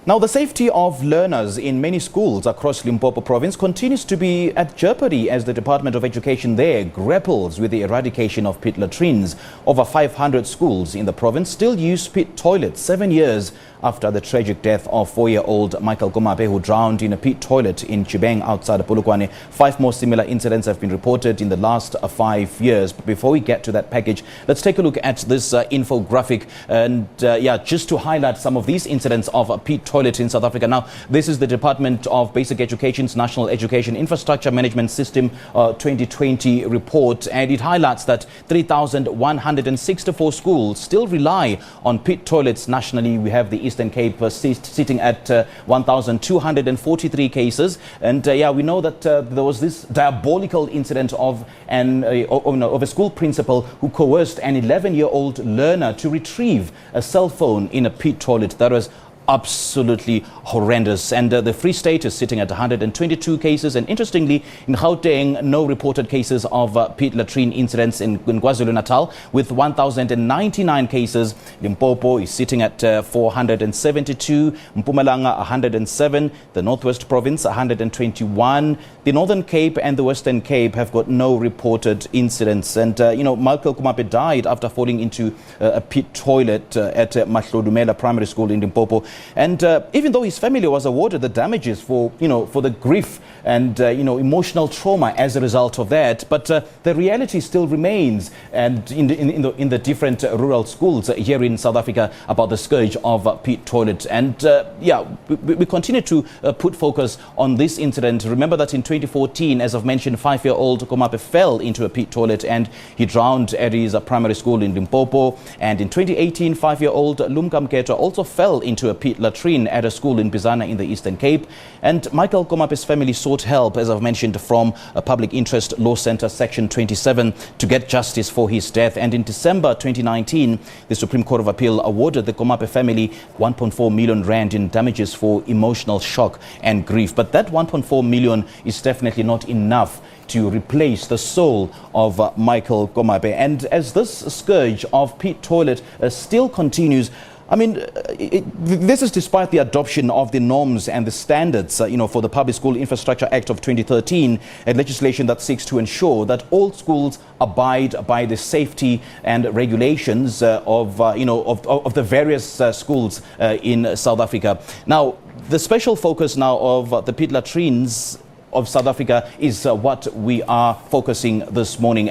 Now, the safety of learners in many schools across Limpopo province continues to be at jeopardy as the Department of Education there grapples with the eradication of pit latrines. Over 500 schools in the province still use pit toilets 7 years after the tragic death of 4-year-old Michael Komape, who drowned in a pit toilet in Chibeng outside Polokwane. 5 more similar incidents have been reported in the last 5 years. But before we get to that package, let's take a look at this infographic and just to highlight some of these incidents of pit toilet in South Africa. Now, this is the Department of Basic Education's National Education Infrastructure Management System 2020 report, and it highlights that 3,164 schools still rely on pit toilets nationally. We have the Eastern Cape sitting at 1,243 cases, and we know that there was this diabolical incident of a school principal who coerced an 11-year-old learner to retrieve a cell phone in a pit toilet. That was absolutely horrendous. And the Free State is sitting at 122 cases, and interestingly, in Gauteng, no reported cases of pit latrine incidents in KwaZulu-Natal with 1,099 cases. Limpopo is sitting at 472, Mpumalanga 107, the Northwest Province 121, the Northern Cape and the Western Cape have got no reported incidents. And Michael Komape died after falling into a pit toilet at Mahlodumela Primary School in Limpopo. And even though his family was awarded the damages for the grief and emotional trauma as a result of that, but the reality still remains, and in the different rural schools here in South Africa, about the scourge of pit toilet. And we continue to put focus on this incident. Remember that in 2014, as I've mentioned, 5-year-old Komape fell into a pit toilet and he drowned at his primary school in Limpopo. And in 2018, 5-year-old Lumka Mketwa also fell into a pit latrine at a school in Bizana in the Eastern Cape. And Michael Komape's family sought help, as I've mentioned, from a Public Interest Law Centre Section 27 to get justice for his death. And in December 2019, the Supreme Court of Appeal awarded the Komape family 1.4 million rand in damages for emotional shock and grief. But that 1.4 million is definitely not enough to replace the soul of Michael Komape. And as this scourge of pit toilet still continues, I mean, this is despite the adoption of the norms and the standards, for the Public School Infrastructure Act of 2013, a legislation that seeks to ensure that all schools abide by the safety and regulations of the various schools in South Africa. Now, the special focus now of the pit latrines of South Africa is what we are focusing this morning.